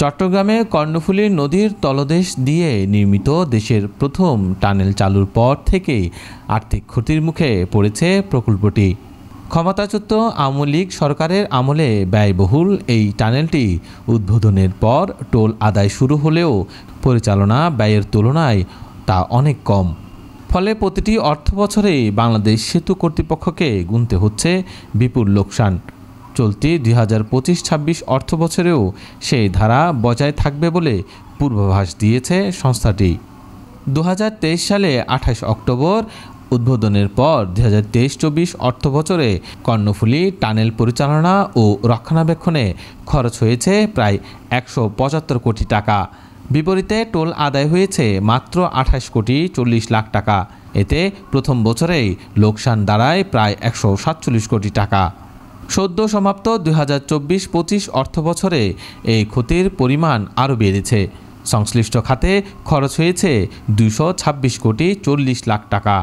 চট্টগ্রামে কর্ণফুলী নদীর তলদেশ দিয়ে নির্মিত দেশের প্রথম টানেল চালুর পর থেকেই আর্থিক ক্ষতির মুখে পড়েছে প্রকল্পটি। ক্ষমতাচ্যুত আওয়ামী লীগ সরকারের আমলে ব্যয়বহুল এই টানেলটি উদ্বোধনের পর টোল আদায় শুরু হলেও পরিচালনা ব্যয়ের তুলনায় তা অনেক কম। ফলে প্রতিটি অর্থবছরেই বাংলাদেশ সেতু কর্তৃপক্ষকে গুনতে হচ্ছে বিপুল লোকসান। চলতি 2025-26 অর্থবছরেও সেই ধারা বজায় থাকবে বলে পূর্বাভাস দিয়েছে সংস্থাটি। 2023 সালে 28 অক্টোবর উদ্বোধনের পর 2023-24 অর্থবছরে কর্ণফুলী টানেল পরিচালনা ও রক্ষণাবেক্ষণে খরচ হয়েছে প্রায় 175 কোটি টাকা। বিপরীতে টোল আদায় হয়েছে মাত্র 28 কোটি 40 লাখ টাকা। এতে প্রথম বছরেই লোকসান দাঁড়ায় প্রায় 147 কোটি টাকা। সদ্য সমাপ্ত 2024-25 অর্থবছরে এই ক্ষতির পরিমাণ আরও বেড়েছে। সংশ্লিষ্ট খাতে খরচ হয়েছে 226 কোটি 40 লাখ টাকা,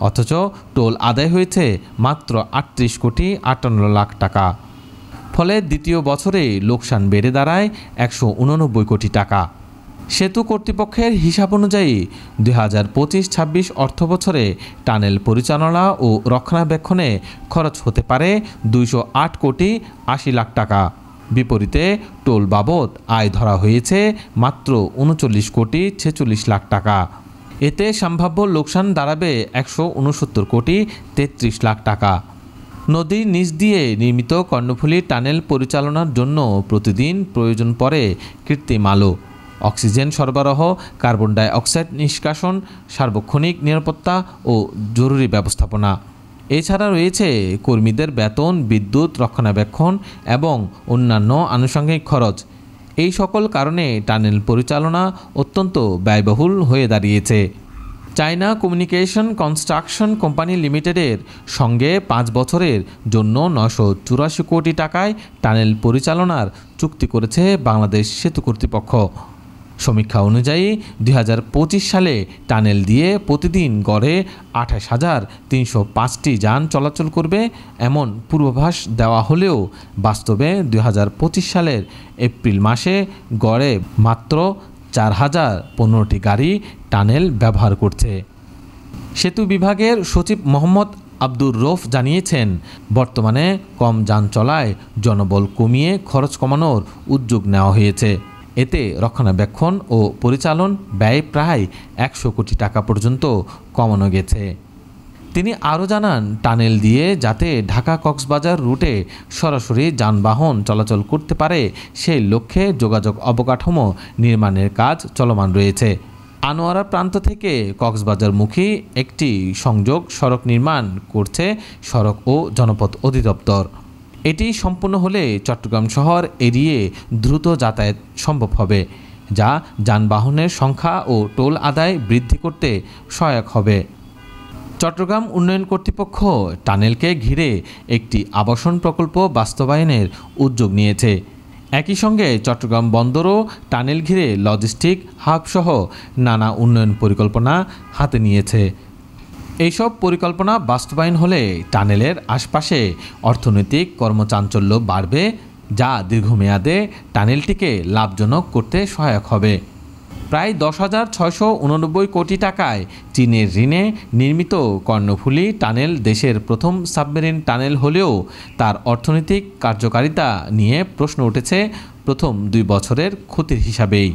অথচ টোল আদায় হয়েছে মাত্র 38 কোটি 58 লাখ টাকা। ফলে দ্বিতীয় বছরে লোকসান বেড়ে দাঁড়ায় 189 কোটি টাকা। সেতু কর্তৃপক্ষের হিসাব অনুযায়ী 2025-26 অর্থবছরে টানেল পরিচালনা ও রক্ষণাবেক্ষণে খরচ হতে পারে 208 কোটি 80 লাখ টাকা। বিপরীতে টোল বাবদ আয় ধরা হয়েছে মাত্র 39 কোটি 46 লাখ টাকা। এতে সম্ভাব্য লোকসান দাঁড়াবে 169 কোটি 33 লাখ টাকা। নদীর নিচ দিয়ে নির্মিত কর্ণফুলী টানেল পরিচালনার জন্য প্রতিদিন প্রয়োজন পড়ে কৃত্রিম আলো, অক্সিজেন সরবরাহ, কার্বন ডাই অক্সাইড নিষ্কাশন, সার্বক্ষণিক নিরাপত্তা ও জরুরি ব্যবস্থাপনা। এছাড়া রয়েছে কর্মীদের বেতন, বিদ্যুৎ, রক্ষণাবেক্ষণ এবং অন্যান্য আনুষঙ্গিক খরচ। এই সকল কারণে টানেল পরিচালনা অত্যন্ত ব্যয়বহুল হয়ে দাঁড়িয়েছে। চায়না কমিউনিকেশন কনস্ট্রাকশন কোম্পানি লিমিটেডের সঙ্গে 5 বছরের জন্য 984 কোটি টাকায় টানেল পরিচালনার চুক্তি করেছে বাংলাদেশ সেতু কর্তৃপক্ষ। সমীক্ষা অনুযায়ী 2025 সালে টানেল দিয়ে প্রতিদিন গড়ে 28,305টি যান চলাচল করবে এমন পূর্বাভাস দেওয়া হলেও বাস্তবে 2025 সালের এপ্রিল মাসে গড়ে মাত্র 4,015টি গাড়ি টানেল ব্যবহার করছে। সেতু বিভাগের সচিব মোহাম্মদ আব্দুর রৌফ জানিয়েছেন, বর্তমানে কম যান চলায় জনবল কমিয়ে খরচ কমানোর উদ্যোগ নেওয়া হয়েছে। এতে রক্ষণাবেক্ষণ ও পরিচালন ব্যয় প্রায় 100 কোটি টাকা পর্যন্ত কমানো গেছে। তিনি আরও জানান, টানেল দিয়ে যাতে ঢাকা-কক্সবাজার রুটে সরাসরি যানবাহন চলাচল করতে পারে সেই লক্ষ্যে যোগাযোগ অবকাঠামো নির্মাণের কাজ চলমান রয়েছে। আনোয়ারা প্রান্ত থেকে কক্সবাজারমুখী একটি সংযোগ সড়ক নির্মাণ করছে সড়ক ও জনপথ অধিদপ্তর। এটি সম্পূর্ণ হলে চট্টগ্রাম শহর এড়িয়ে দ্রুত যাতায়াত সম্ভব হবে, যা যানবাহনের সংখ্যা ও টোল আদায় বৃদ্ধি করতে সহায়ক হবে। চট্টগ্রাম উন্নয়ন কর্তৃপক্ষ টানেলকে ঘিরে একটি আবাসন প্রকল্প বাস্তবায়নের উদ্যোগ নিয়েছে। একই সঙ্গে চট্টগ্রাম বন্দরও টানেল ঘিরে লজিস্টিক হাবসহ নানা উন্নয়ন পরিকল্পনা হাতে নিয়েছে। এইসব পরিকল্পনা বাস্তবায়ন হলে টানেলের আশপাশে অর্থনৈতিক কর্মচাঞ্চল্য বাড়বে, যা দীর্ঘমেয়াদে টানেলটিকে লাভজনক করতে সহায়ক হবে। প্রায় 10,689 কোটি টাকায় চীনের ঋণে নির্মিত কর্ণফুলী টানেল দেশের প্রথম সাবমেরিন টানেল হলেও তার অর্থনৈতিক কার্যকারিতা নিয়ে প্রশ্ন উঠেছে প্রথম 2 বছরের ক্ষতির হিসাবেই।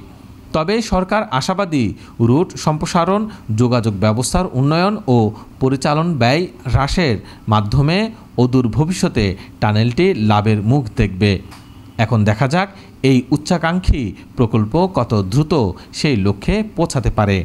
তবে সরকার আশাবাদী, রুট সম্প্রসারণ, যোগাযোগ ব্যবস্থার উন্নয়ন ও পরিচালন ব্যয় হ্রাসের মাধ্যমে অদূর ভবিষ্যতে টানেলটি লাভের মুখ দেখবে। এখন দেখা যাক এই উচ্চাকাঙ্ক্ষী প্রকল্প কত দ্রুত সেই লক্ষ্যে পৌঁছাতে পারে।